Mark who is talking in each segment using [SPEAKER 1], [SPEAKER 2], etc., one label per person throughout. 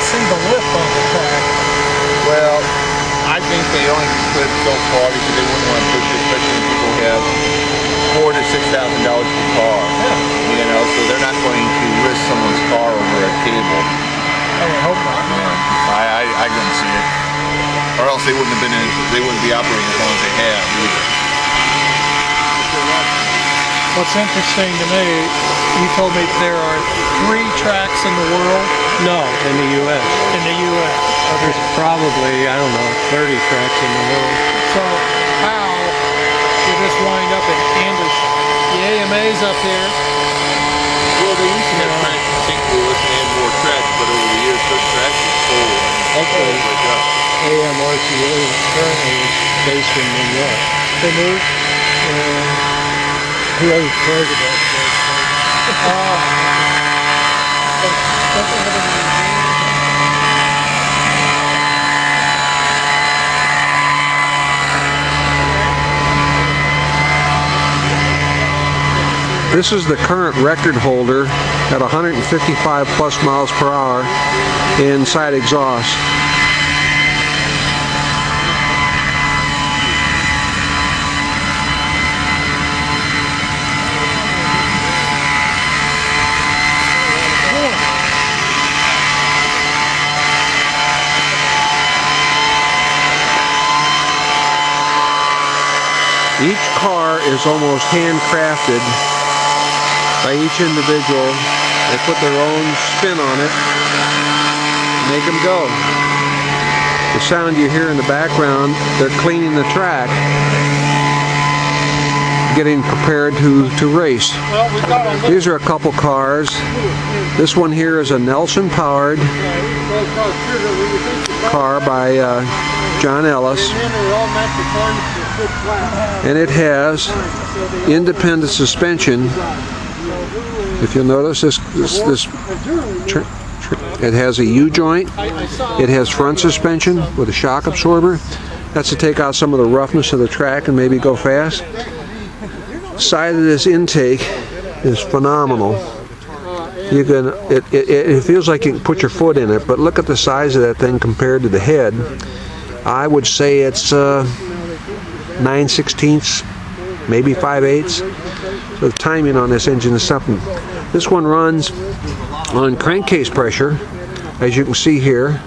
[SPEAKER 1] see the lift on the track.
[SPEAKER 2] Well, I think they only put it so far because they wouldn't want to push it, especially when people have $4,000 to $6,000 per car.
[SPEAKER 1] Yeah.
[SPEAKER 2] You know, so they're not going to risk someone's car over a cable.
[SPEAKER 1] I would hope not.
[SPEAKER 2] I couldn't see it, or else they wouldn't have been they wouldn't be operating as long as they have either.
[SPEAKER 1] What's interesting to me, you told me there are 3 tracks in the world.
[SPEAKER 3] No, in the U.S.
[SPEAKER 1] In the U.S.
[SPEAKER 3] There's probably, I don't know, 30 tracks in the world.
[SPEAKER 1] So how did this wind up in Anderson? The AMA's up here.
[SPEAKER 2] Well, they used to have tracks in St. Louis and add more tracks, but over the years, those tracks have sold.
[SPEAKER 3] Actually, AMRCA is currently based in New York.
[SPEAKER 1] They moved.
[SPEAKER 3] Whoever cares about
[SPEAKER 4] This is the current record holder at 155 plus miles per hour in side exhaust. Each car is almost handcrafted by each individual. They put their own spin on it, make them go. The sound you hear in the background, they're cleaning the track, getting prepared to race. These are a couple cars. This one here is a Nelson powered car by John Ellis, and it has independent suspension. If you'll notice, it has a U-joint. It has front suspension with a shock absorber. That's to take out some of the roughness of the track and maybe go fast. Side of this intake is phenomenal. You can it feels like you can put your foot in it, but look at the size of that thing compared to the head. I would say it's 9/16, maybe 5/8. So the timing on this engine is something. This one runs on crankcase pressure, as you can see here,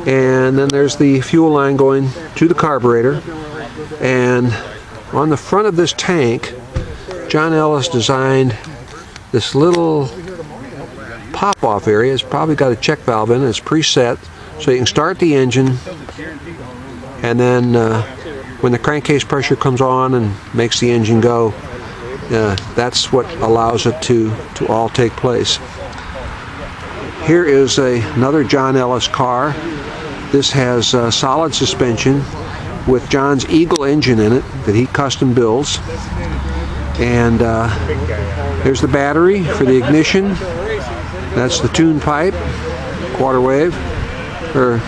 [SPEAKER 4] and then there's the fuel line going to the carburetor. And on the front of this tank, John Ellis designed this little pop-off area. It's probably got a check valve in it. It's preset, so you can start the engine, and then when the crankcase pressure comes on and makes the engine go, that's what allows it to all take place. Here is another John Ellis car. This has solid suspension with John's Eagle engine in it that he custom builds. And there's the battery for the ignition. That's the tune pipe, quarter wave, or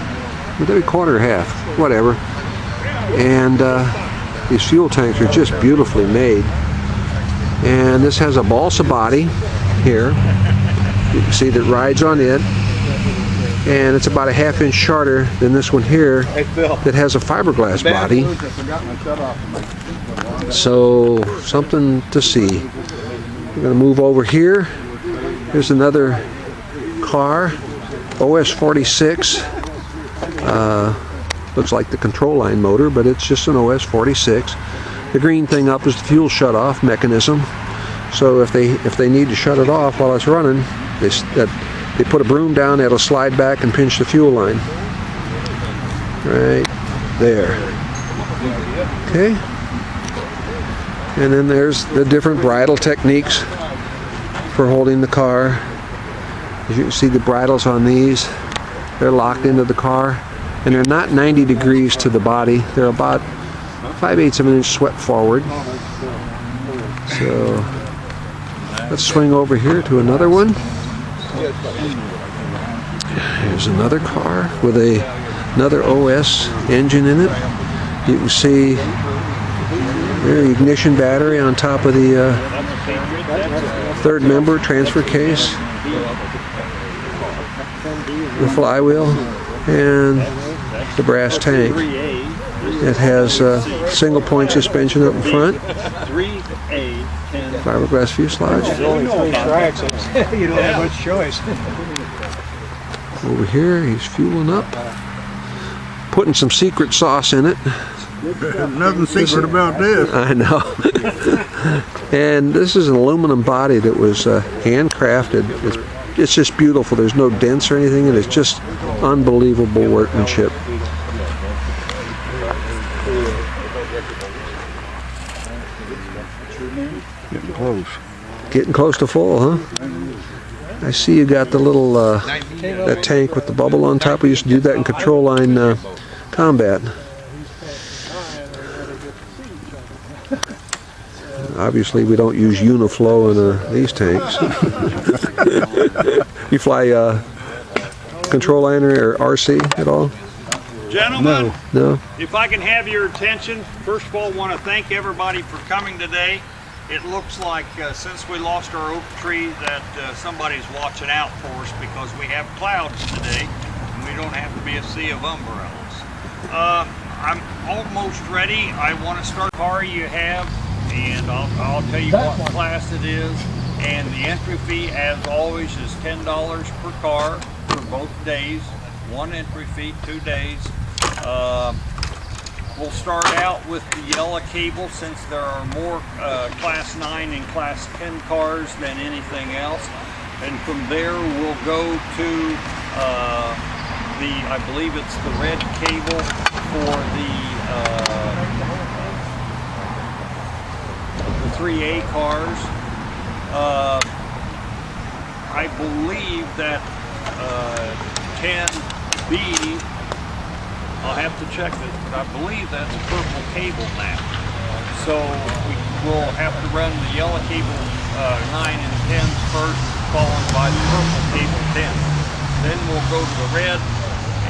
[SPEAKER 4] would that be quarter or half? Whatever. And these fuel tanks are just beautifully made. And this has a balsa body here. You can see that rides on it. And it's about a ½ inch shorter than this one here that has a fiberglass body. So, something to see. We're going to move over here. Here's another car, OS 46. Looks like the control line motor, but it's just an OS 46. The green thing up is the fuel shut-off mechanism. So if they need to shut it off while it's running, they put a broom down, it'll slide back and pinch the fuel line. Right there. Okay. And then there's the different bridle techniques for holding the car. As you can see, the bridles on these, they're locked into the car, and they're not 90 degrees to the body. They're about 5/8 of an inch swept forward. So let's swing over here to another one. Here's another car with another OS engine in it. You can see the ignition battery on top of the third member transfer case. the flywheel, and the brass tank. It has single point suspension up in front, fiberglass fuselage.
[SPEAKER 1] There's only 3 tracks. You don't have much choice.
[SPEAKER 4] Over here, he's fueling up, putting some secret sauce in it.
[SPEAKER 3] Nothing secret about this.
[SPEAKER 4] I know. And this is an aluminum body that was handcrafted. It's just beautiful. There's no dents or anything, and it's just unbelievable workmanship.
[SPEAKER 3] Getting close.
[SPEAKER 4] Getting close to full, huh? I see you got the little that tank with the bubble on top. We used to do that in control line combat. Obviously, we don't use Uniflow in these tanks. You fly control liner or RC at all?
[SPEAKER 5] Gentlemen,
[SPEAKER 4] No.
[SPEAKER 5] if I can have your attention, first of all, I want to thank everybody for coming today. It looks like since we lost our oak tree that somebody's watching out for us because we have clouds today and we don't have to be a sea of umbrellas. I'm almost ready. I want to start the car you have, and I'll tell you what class it is. And the entry fee, as always, is $10 per car for both days. 1 entry fee, 2 days. We'll start out with the yellow cable since there are more Class 9 and Class 10 cars than anything else. And from there we'll go to I believe it's the red cable for the 3A cars. I believe that 10B, I'll have to check this, but I believe that's a purple cable now. So we will have to run the yellow cable 9 and 10s first, followed by the purple cable 10. Then we'll go to the red,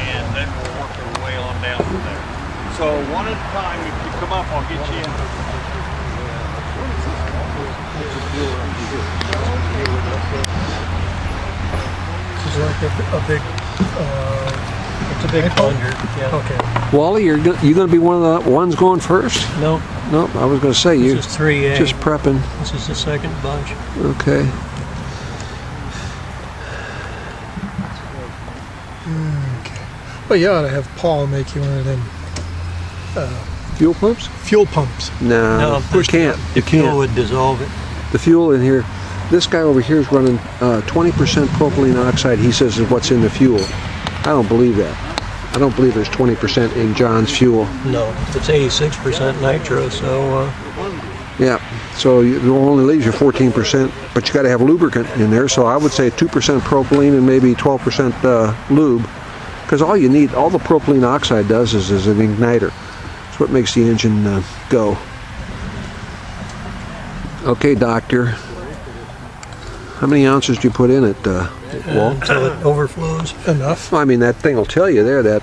[SPEAKER 5] and then we'll work our way on down from there. So one at a time, if you come up, I'll get you in.
[SPEAKER 1] This is like a big, it's a big plunger. Yeah. Okay.
[SPEAKER 4] Wally, you going to be one of the ones going first?
[SPEAKER 1] No,
[SPEAKER 4] Nope, I was going to say you
[SPEAKER 1] this is 3A.
[SPEAKER 4] just prepping.
[SPEAKER 1] This is the second bunch.
[SPEAKER 4] Okay.
[SPEAKER 6] Well, you ought to have Paul make you one of them
[SPEAKER 4] Fuel pumps?
[SPEAKER 6] fuel pumps.
[SPEAKER 4] No, you can't. You
[SPEAKER 1] Fuel
[SPEAKER 4] can't.
[SPEAKER 1] would dissolve it.
[SPEAKER 4] The fuel in here, this guy over here is running 20% propylene oxide, he says, is what's in the fuel. I don't believe that. I don't believe there's 20% in John's fuel.
[SPEAKER 1] No, it's 86% nitro, so
[SPEAKER 4] Yeah, so it only leaves you 14%, but you got to have lubricant in there, so I would say 2% propylene and maybe 12% lube, because all you need, all the propylene oxide does is an igniter. It's what makes the engine go. Okay, doctor. How many ounces do you put in it, Walt?
[SPEAKER 1] until it overflows.
[SPEAKER 6] Enough.
[SPEAKER 4] Well, I mean, that thing will tell you there, that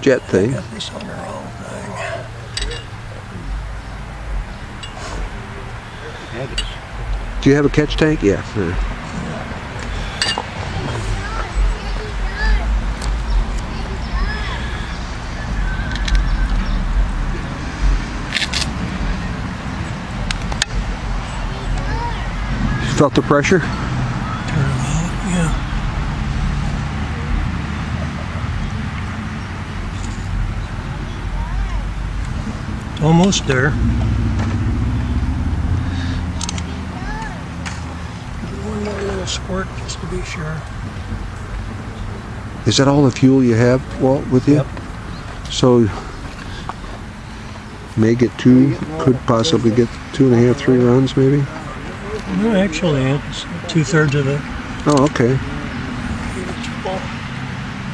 [SPEAKER 4] jet thing.
[SPEAKER 1] Got this on the wrong thing.
[SPEAKER 4] Do you have a catch tank? Yeah. Felt the pressure?
[SPEAKER 1] Yeah. It's almost there. One more little squirt just to be sure.
[SPEAKER 4] Is that all the fuel you have, Walt, with you?
[SPEAKER 1] Yep.
[SPEAKER 4] So, may get 2, could possibly get 2.5, 3 runs maybe?
[SPEAKER 1] No, actually, it's 2/3 of it.
[SPEAKER 4] Oh, okay.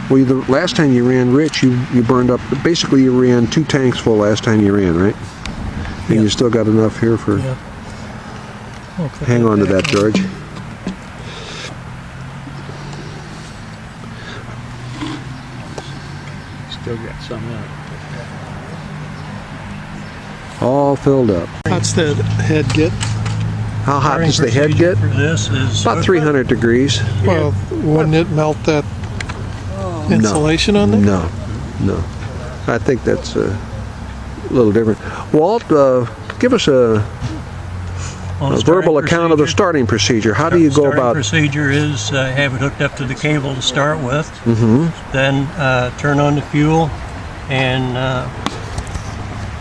[SPEAKER 4] Well, the last time you ran Rich, you burned up, basically you ran 2 tanks full last time you ran, right? And
[SPEAKER 1] Yeah.
[SPEAKER 4] you still got enough here for,
[SPEAKER 1] Yeah. Okay.
[SPEAKER 4] hang on to that, George.
[SPEAKER 3] Still got some in it.
[SPEAKER 4] All filled up.
[SPEAKER 6] That's the head get.
[SPEAKER 4] How hot does the head get?
[SPEAKER 7] For this is
[SPEAKER 4] About 300 degrees.
[SPEAKER 6] Well, wouldn't it melt that insulation on there?
[SPEAKER 4] No, no. I think that's a little different. Walt, give us a verbal account of the starting procedure. How do you go about?
[SPEAKER 7] The starting procedure is have it hooked up to the cable to start with. Then turn on the fuel, and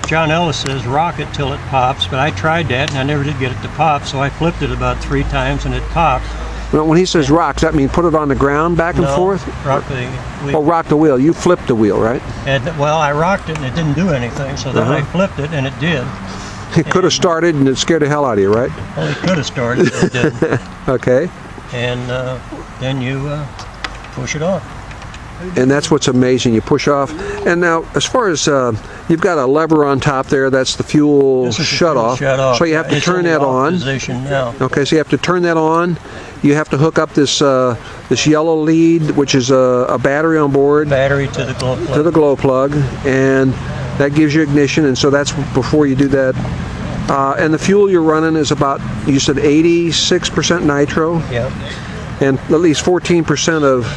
[SPEAKER 7] John Ellis says rock it till it pops, but I tried that and I never did get it to pop, so I flipped it about 3 times and it popped.
[SPEAKER 4] Well, when he says rock, does that mean put it on the ground back and forth?
[SPEAKER 7] Rock the wheel.
[SPEAKER 4] Oh, rock the wheel. You flipped the wheel, right?
[SPEAKER 7] And, well, I rocked it and it didn't do anything, so then I flipped it and it did.
[SPEAKER 4] It could have started and it scared the hell out of you, right?
[SPEAKER 7] Well, it could have started, but it didn't.
[SPEAKER 4] Okay.
[SPEAKER 7] And then you push it off.
[SPEAKER 4] And that's what's amazing. You push off. And now, as far as you've got a lever on top there, that's the fuel shut off. So you have to turn that on.
[SPEAKER 7] Position now.
[SPEAKER 4] Okay, so you have to turn that on. You have to hook up this this yellow lead, which is a battery on board.
[SPEAKER 7] Battery to the glow plug.
[SPEAKER 4] To the glow plug, and that gives you ignition. And so that's before you do that. And the fuel you're running is about, you said 86% nitro.
[SPEAKER 7] Yeah.
[SPEAKER 4] And at least 14% of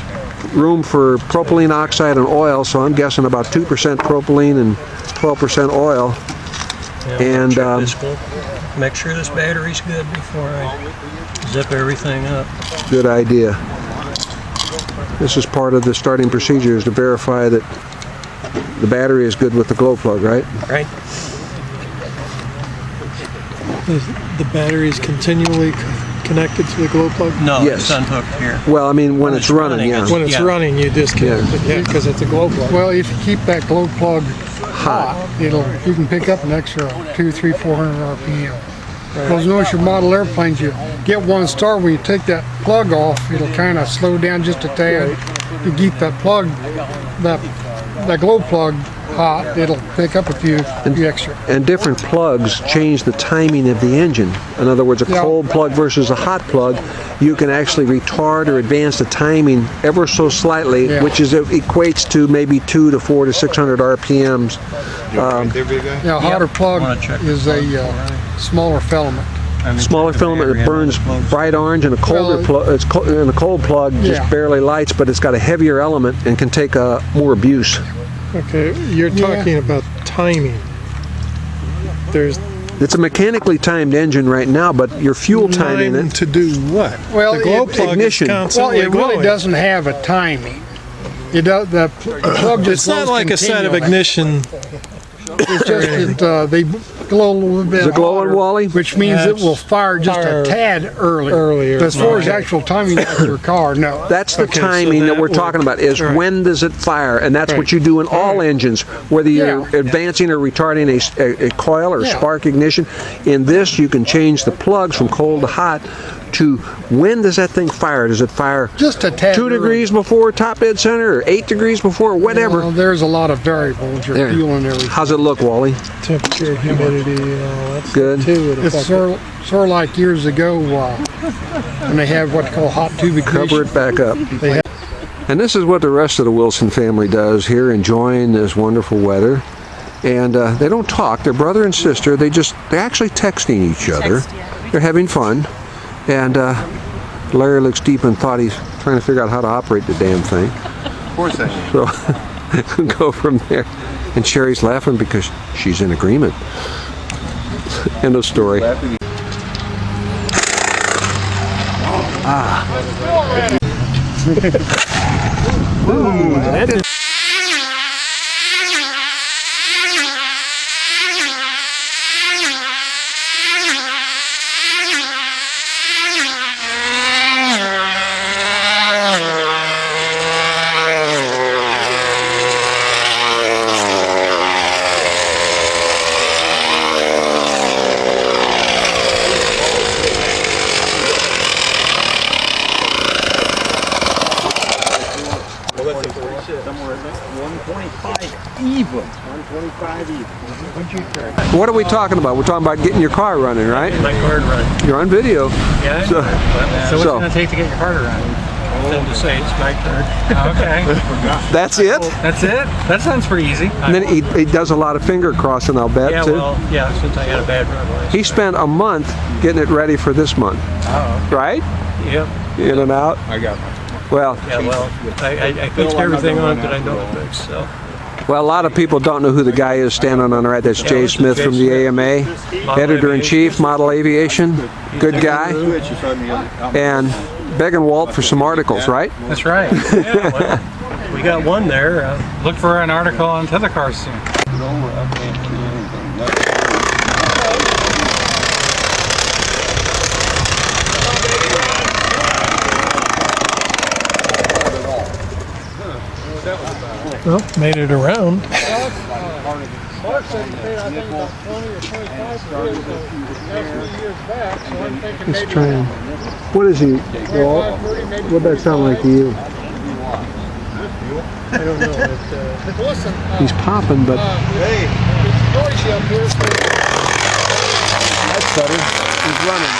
[SPEAKER 4] room for propylene oxide and oil, so I'm guessing about 2% propylene and 12% oil.
[SPEAKER 7] Yeah,
[SPEAKER 4] and
[SPEAKER 7] make sure this battery's good before I zip everything up.
[SPEAKER 4] Good idea. This is part of the starting procedure, is to verify that the battery is good with the glow plug, right?
[SPEAKER 7] Right.
[SPEAKER 6] The battery is continually connected to the glow plug?
[SPEAKER 7] No,
[SPEAKER 4] Yes.
[SPEAKER 7] it's unhooked here.
[SPEAKER 4] Well, I mean, when it's running, yeah.
[SPEAKER 6] When it's running, you disconnect it, yeah, because it's a glow plug.
[SPEAKER 8] Well, if you keep that glow plug hot, you can pick up an extra 200, 300, 400 RPM. Because notice your model airplanes, you get one star, when you take that plug off, it'll kind of slow down just a tad. To keep that plug, that glow plug hot, it'll pick up a few extra.
[SPEAKER 4] And different plugs change the timing of the engine. In other words, a cold plug versus a hot plug, you can actually retard or advance the timing ever so slightly, which is equates to maybe 200 to 400 to 600 RPMs.
[SPEAKER 8] Yeah, a hotter plug is a smaller filament.
[SPEAKER 4] Smaller filament that burns bright orange, and a colder plug. And a cold plug just barely lights, but it's got a heavier element and can take more abuse.
[SPEAKER 6] Okay, you're talking about timing.
[SPEAKER 4] It's a mechanically timed engine right now, but your fuel timing it
[SPEAKER 6] to do what?
[SPEAKER 8] Well,
[SPEAKER 6] the glow plug
[SPEAKER 4] ignition.
[SPEAKER 6] is constantly
[SPEAKER 8] it really
[SPEAKER 6] glowing.
[SPEAKER 8] doesn't have a timing. It does. The plug just
[SPEAKER 6] It's not
[SPEAKER 8] glows
[SPEAKER 6] like a set of
[SPEAKER 8] continually.
[SPEAKER 6] ignition.
[SPEAKER 8] It's just that they glow a little bit
[SPEAKER 4] Is it glowing,
[SPEAKER 8] hotter,
[SPEAKER 4] Wally?
[SPEAKER 8] which means it will fire just a tad earlier. But as far as actual timing of your car, no.
[SPEAKER 4] That's the
[SPEAKER 6] Okay, so
[SPEAKER 4] timing that we're
[SPEAKER 6] that
[SPEAKER 4] talking about, is
[SPEAKER 6] right.
[SPEAKER 4] when does it fire, and that's what
[SPEAKER 6] Right.
[SPEAKER 4] you do in all engines, whether you're advancing or retarding a coil or spark ignition. In this, you can change the plugs from cold to hot to when does that thing fire? Does it fire
[SPEAKER 8] Just a tad
[SPEAKER 4] 2 degrees before top dead center, or 8 degrees before, or whatever?
[SPEAKER 8] Well, there's a lot of variables. Your
[SPEAKER 4] There.
[SPEAKER 8] fuel and everything.
[SPEAKER 4] How's it look, Wally?
[SPEAKER 6] Temperature, humidity, and all that
[SPEAKER 4] Good.
[SPEAKER 6] stuff too. would
[SPEAKER 8] It's
[SPEAKER 6] affect
[SPEAKER 8] sort of like years ago when they had what they call hot tube ignition.
[SPEAKER 4] Cover it back up.
[SPEAKER 8] They had
[SPEAKER 4] And this is what the rest of the Wilson family does here, enjoying this wonderful weather. And they don't talk. They're brother and sister. They're actually texting each other. They're having fun. And Larry looks deep in thought. He's trying to figure out how to operate the damn thing.
[SPEAKER 2] Of course I am.
[SPEAKER 4] So go from there. And Sherry's laughing because she's in agreement. End of story. What are we talking about? We're talking about getting your car running, right?
[SPEAKER 7] My car running.
[SPEAKER 4] You're on video.
[SPEAKER 7] Yeah.
[SPEAKER 4] So
[SPEAKER 7] So what's it going to take to get your car running? than to say it's my turn.
[SPEAKER 9] Okay.
[SPEAKER 4] That's it?
[SPEAKER 9] That's it? That sounds pretty easy.
[SPEAKER 4] And then he does a lot of finger crossing, I'll bet,
[SPEAKER 7] Yeah,
[SPEAKER 4] too.
[SPEAKER 7] well, yeah, since I had a bad run last
[SPEAKER 4] He spent a month getting it ready for this month.
[SPEAKER 9] Oh.
[SPEAKER 4] Right?
[SPEAKER 7] Yep.
[SPEAKER 4] In and out.
[SPEAKER 2] I got one.
[SPEAKER 4] Well,
[SPEAKER 7] Yeah, well, I fixed everything on it that I know to fix, so.
[SPEAKER 4] well, a lot of people don't know who the guy is standing on the right. That's Jay
[SPEAKER 7] this is
[SPEAKER 4] Smith
[SPEAKER 7] Jay
[SPEAKER 4] from the
[SPEAKER 7] Smith.
[SPEAKER 4] AMA,
[SPEAKER 7] Model
[SPEAKER 4] editor-in-chief, Model Aviation. Good guy. And begging Walt for some articles, right?
[SPEAKER 9] That's right.
[SPEAKER 7] Yeah, well, we got one there.
[SPEAKER 9] Look for an article on tether cars soon.
[SPEAKER 6] Well, made it around.
[SPEAKER 8] Mark said he paid, I think, about 20 or 25 for it, so that's 3 years back, so I'm thinking
[SPEAKER 4] Let's
[SPEAKER 8] maybe
[SPEAKER 4] try and... What is he, Walt?
[SPEAKER 8] 530, maybe
[SPEAKER 4] What'd that sound like to you?
[SPEAKER 6] I don't know.
[SPEAKER 8] Listen,
[SPEAKER 4] He's popping, but...
[SPEAKER 8] it's noisy up here, so
[SPEAKER 4] That's better. He's running.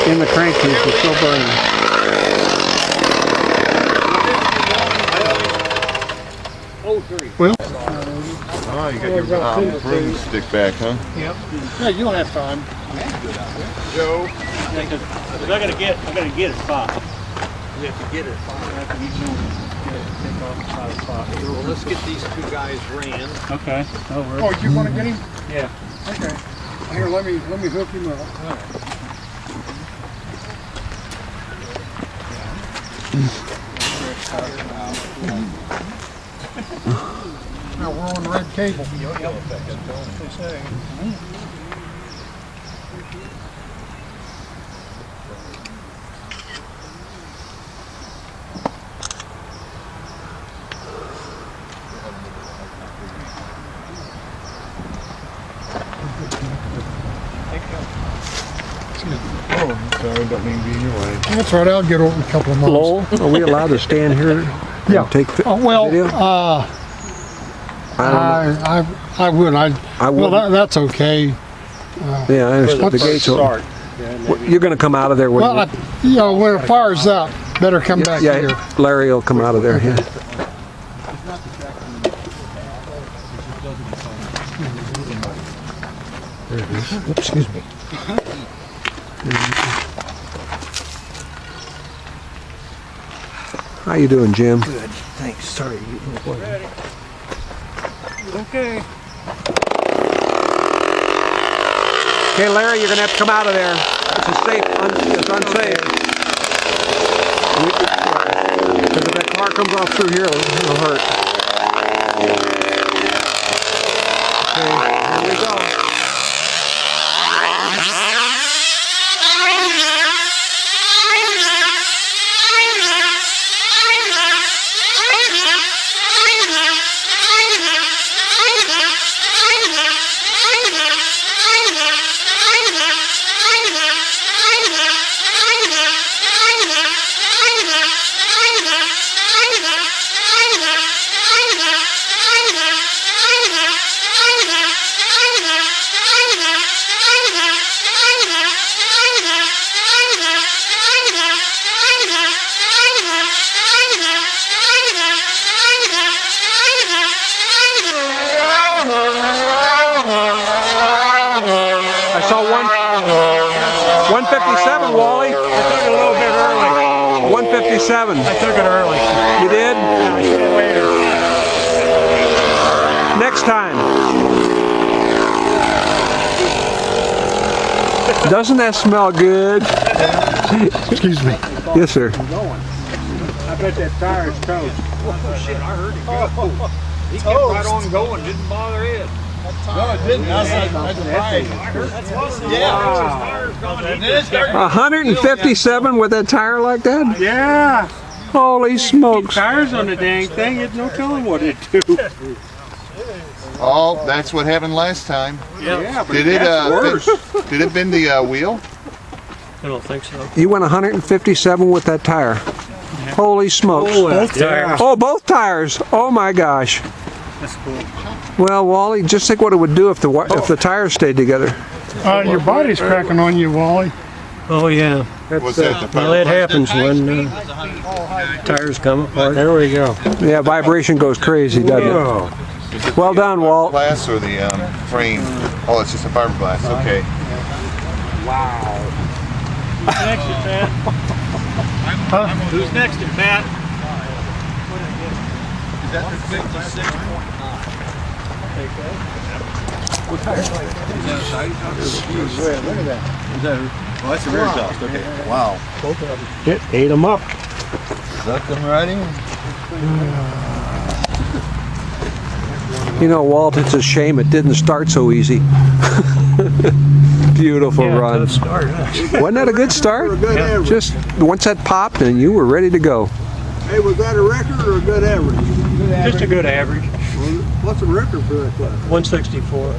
[SPEAKER 4] In the crankcase is still burning.
[SPEAKER 2] Oh, you got your broomstick back, huh?
[SPEAKER 8] yeah, you'll have time.
[SPEAKER 2] Joe.
[SPEAKER 5] I gotta get it spot. We have to get it. Well, let's get these two guys ran.
[SPEAKER 9] Okay.
[SPEAKER 8] Oh, you want to get him?
[SPEAKER 9] Yeah.
[SPEAKER 8] Okay. Here, let me hook him up. Now we're on red cable.
[SPEAKER 2] Oh, sorry, don't mean to be in your way.
[SPEAKER 8] That's right, I'll get over in a couple of months.
[SPEAKER 4] Lowell, are we allowed to stand here and take
[SPEAKER 8] Well,
[SPEAKER 4] video?
[SPEAKER 8] I would.
[SPEAKER 4] I
[SPEAKER 8] Well,
[SPEAKER 4] wouldn't.
[SPEAKER 8] that's okay.
[SPEAKER 4] Yeah, I understand. The gates will... You're going to come out of there when
[SPEAKER 8] Well, you know, when it fires up, better come back here.
[SPEAKER 4] yeah, Larry will come out of there. Yeah. There it is. Oops, excuse me. How you doing, Jim?
[SPEAKER 7] Good, thanks. Sorry.
[SPEAKER 8] Okay.
[SPEAKER 4] Okay, Larry, you're going to have to come out of there. It's it's unsafe. Because if that car comes off through here, it'll hurt. Okay, here we go. I saw 157, Wally.
[SPEAKER 7] I took it a little bit early.
[SPEAKER 4] 157.
[SPEAKER 7] I took it early.
[SPEAKER 4] You did?
[SPEAKER 7] I should have waited.
[SPEAKER 4] Next time. Doesn't that smell good?
[SPEAKER 8] Excuse me.
[SPEAKER 4] Yes, sir.
[SPEAKER 3] I bet that tire's toast.
[SPEAKER 5] Oh shit, I heard it go. He kept right on going, didn't bother it.
[SPEAKER 2] No, it didn't. That's surprised.
[SPEAKER 5] Yeah.
[SPEAKER 4] 157 with that tire like that?
[SPEAKER 3] Yeah.
[SPEAKER 4] Holy smokes.
[SPEAKER 3] Tires on the dang thing, there's no telling what it'd do.
[SPEAKER 2] Oh, that's what happened last time.
[SPEAKER 3] Yeah, but
[SPEAKER 2] Did it?
[SPEAKER 3] that's worse.
[SPEAKER 2] Did it bend the wheel?
[SPEAKER 7] I don't think so.
[SPEAKER 4] You went 157 with that tire. Holy smokes.
[SPEAKER 3] Both tires.
[SPEAKER 4] Oh, both tires. Oh my gosh.
[SPEAKER 3] That's cool.
[SPEAKER 4] Well, Wally, just think what it would do if the tires stayed together.
[SPEAKER 8] Your body's cracking on you, Wally.
[SPEAKER 7] Oh yeah.
[SPEAKER 2] Was that the
[SPEAKER 7] Well, that happens when tires come apart.
[SPEAKER 3] There we go.
[SPEAKER 4] Yeah, vibration goes crazy, doesn't it?
[SPEAKER 2] Is it
[SPEAKER 4] Well
[SPEAKER 2] the
[SPEAKER 4] done, Walt.
[SPEAKER 2] Glass or the frame? Oh, it's just a fiberglass. Okay.
[SPEAKER 5] Who's next to Pat? Who's next to Pat?
[SPEAKER 2] Is that the 56.9? Well, that's a rear exhaust. Okay. Wow.
[SPEAKER 3] It ate them up.
[SPEAKER 2] Suck them right in.
[SPEAKER 4] You know, Walt, it's a shame it didn't start so easy. Beautiful
[SPEAKER 7] Yeah,
[SPEAKER 4] run.
[SPEAKER 7] tough start, huh?
[SPEAKER 4] Wasn't that a good start?
[SPEAKER 3] Good average.
[SPEAKER 4] Just once that popped and you were ready to go.
[SPEAKER 3] Hey, was that a record or a good average?
[SPEAKER 7] Just a good average.
[SPEAKER 3] What's the record for that class?
[SPEAKER 7] 164.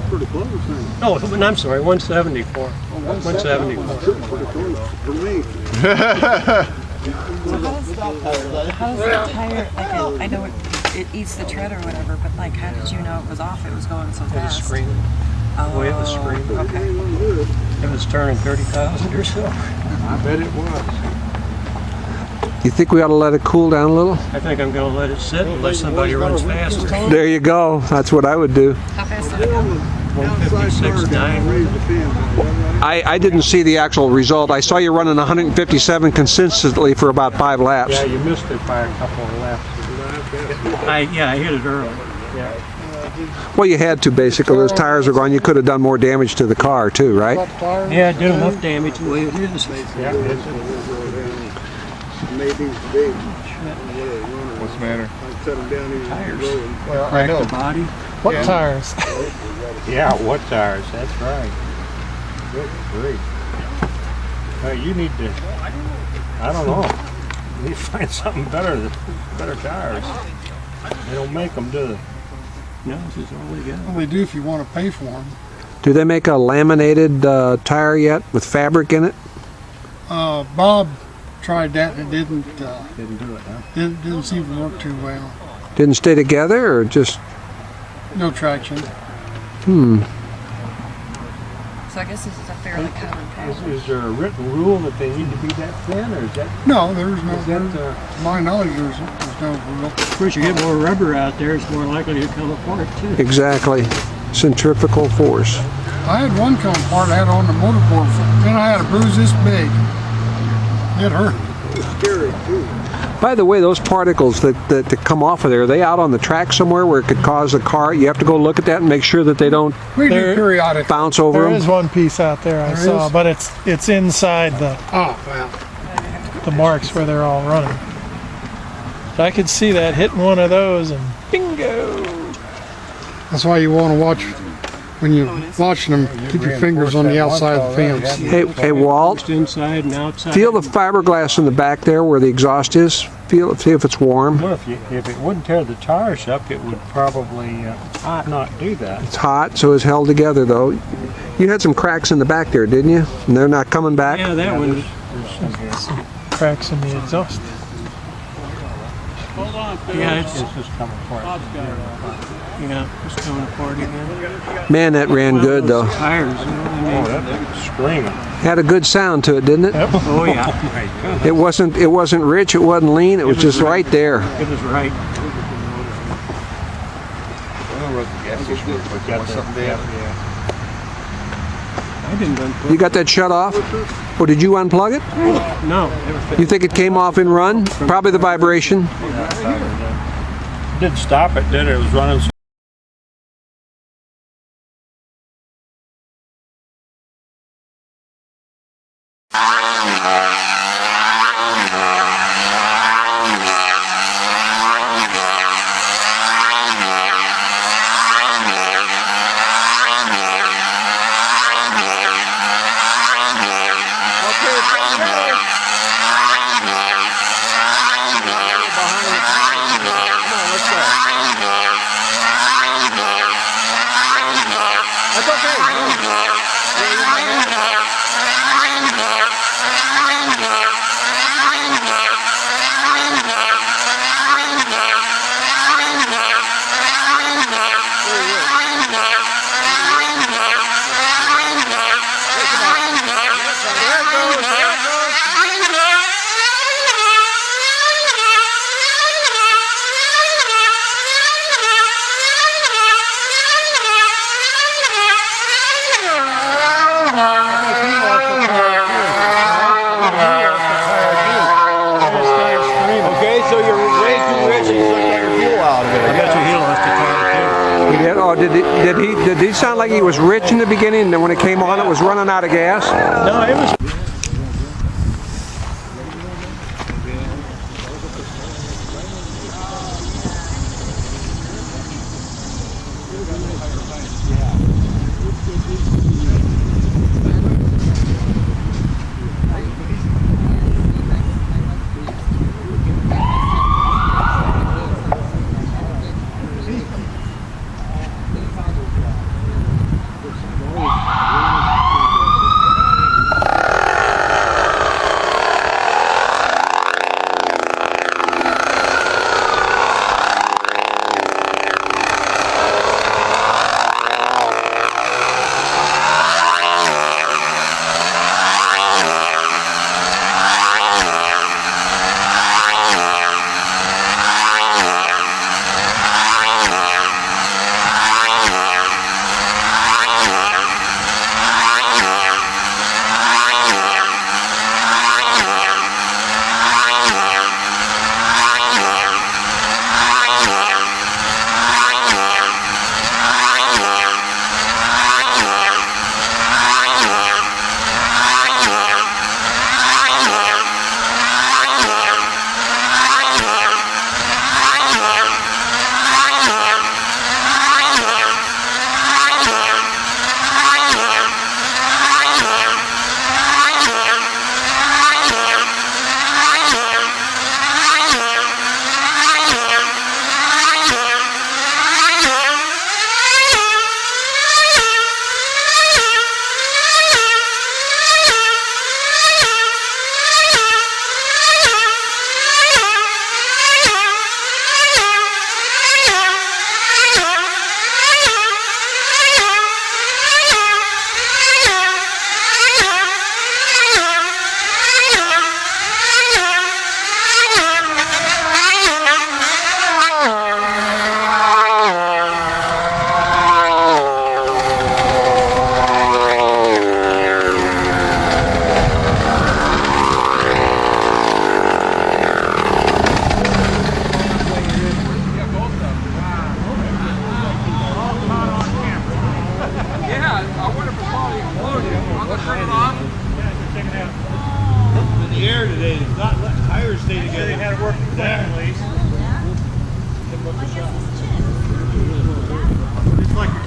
[SPEAKER 3] Pretty close, ain't
[SPEAKER 7] No, I'm sorry, 174. 174.
[SPEAKER 3] Pretty close for me.
[SPEAKER 10] How does the tire, like, I know it eats the tread or whatever, but like, how did you know it was off? It was going so
[SPEAKER 7] It was
[SPEAKER 10] fast.
[SPEAKER 7] screaming. The way it was screaming.
[SPEAKER 10] Okay.
[SPEAKER 7] It was turning 30,000 or so.
[SPEAKER 3] I bet it was.
[SPEAKER 4] You think we ought to let it cool down a little?
[SPEAKER 7] I think I'm going to let it sit unless somebody runs faster.
[SPEAKER 4] There you go. That's what I would do.
[SPEAKER 10] How fast did it go?
[SPEAKER 7] 156.9.
[SPEAKER 4] I didn't see the actual result. I saw you running 157 consistently for about 5 laps.
[SPEAKER 3] Yeah, you missed it by a couple of laps.
[SPEAKER 7] I hit it early.
[SPEAKER 4] Well, you had to basically. Those tires are gone. You could have done more damage to the car too, right?
[SPEAKER 7] Yeah, it did enough damage the way it is.
[SPEAKER 3] Yeah,
[SPEAKER 2] What's the matter?
[SPEAKER 3] well, I know.
[SPEAKER 7] The body.
[SPEAKER 6] What tires?
[SPEAKER 3] Yeah, what tires? That's right. Good grief. You need to, I don't know. You need to find something better tires. They don't make them, do they?
[SPEAKER 7] No, this is all we got.
[SPEAKER 8] Well, they do if you want to pay for them.
[SPEAKER 4] Do they make a laminated tire yet with fabric in it?
[SPEAKER 8] Bob tried that and it didn't
[SPEAKER 3] Didn't do it, huh?
[SPEAKER 8] didn't seem to work too well.
[SPEAKER 4] Didn't stay together, or just?
[SPEAKER 8] No traction.
[SPEAKER 10] So I guess this is a fairly common pattern.
[SPEAKER 3] Is there a written rule that they need to be that thin, or is that?
[SPEAKER 8] No, there's no.
[SPEAKER 3] Is that
[SPEAKER 8] To my knowledge, there's no rule.
[SPEAKER 7] Of course, you get more rubber out there, it's more likely to come apart too.
[SPEAKER 4] Exactly. Centrifugal force.
[SPEAKER 8] I had one come apart. I had on the motorboard. Then I had a bruise this big. It hurt.
[SPEAKER 3] scary too?
[SPEAKER 4] By the way, those particles that come off of there, are they out on the track somewhere where it could cause the car? You have to go look at that and make sure that they don't
[SPEAKER 8] We do
[SPEAKER 6] There-
[SPEAKER 8] periodic.
[SPEAKER 4] bounce over
[SPEAKER 6] There
[SPEAKER 4] them.
[SPEAKER 6] is one piece out there I
[SPEAKER 8] There
[SPEAKER 6] saw,
[SPEAKER 8] is?
[SPEAKER 6] but it's inside
[SPEAKER 8] Oh, well.
[SPEAKER 6] the marks where they're all running. But I could see that hitting one of those and bingo.
[SPEAKER 8] That's why you want to watch, when you're watching them, keep your fingers on the outside of the fence.
[SPEAKER 4] Hey, Walt,
[SPEAKER 7] Just inside and outside.
[SPEAKER 4] feel the fiberglass in the back there where the exhaust is. Feel it, see if it's warm.
[SPEAKER 3] Well, if it wouldn't tear the tires up, it would probably not do that.
[SPEAKER 4] It's hot, so it's held together though. You had some cracks in the back there, didn't you? And they're not coming back?
[SPEAKER 7] Yeah, that one.
[SPEAKER 6] Cracks in the exhaust.
[SPEAKER 5] Hold on, Phil.
[SPEAKER 7] Yeah,
[SPEAKER 3] It's just coming apart.
[SPEAKER 7] it's coming apart again.
[SPEAKER 4] Man, that ran good though.
[SPEAKER 7] Tires, you know what I
[SPEAKER 3] Oh,
[SPEAKER 7] mean?
[SPEAKER 3] that's screaming.
[SPEAKER 4] Had a good sound to it, didn't it?
[SPEAKER 7] Oh yeah,
[SPEAKER 3] My goodness.
[SPEAKER 4] It wasn't rich, it wasn't lean, it was just right there.
[SPEAKER 7] it was right.
[SPEAKER 3] Got
[SPEAKER 2] something
[SPEAKER 3] that,
[SPEAKER 2] there?
[SPEAKER 3] yeah.
[SPEAKER 7] I didn't unplug.
[SPEAKER 4] You got that shut off? Or did you unplug it?
[SPEAKER 7] No, never fit.
[SPEAKER 4] You think it came off in run? Probably the vibration.
[SPEAKER 3] Didn't stop it, did it? It was running
[SPEAKER 4] Oh, did he sound like he was rich in the beginning, and then when it came on, it was running out of gas?
[SPEAKER 6] No, it was.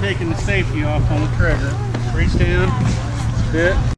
[SPEAKER 9] Taking the safety off on the trigger. Reach down, bit.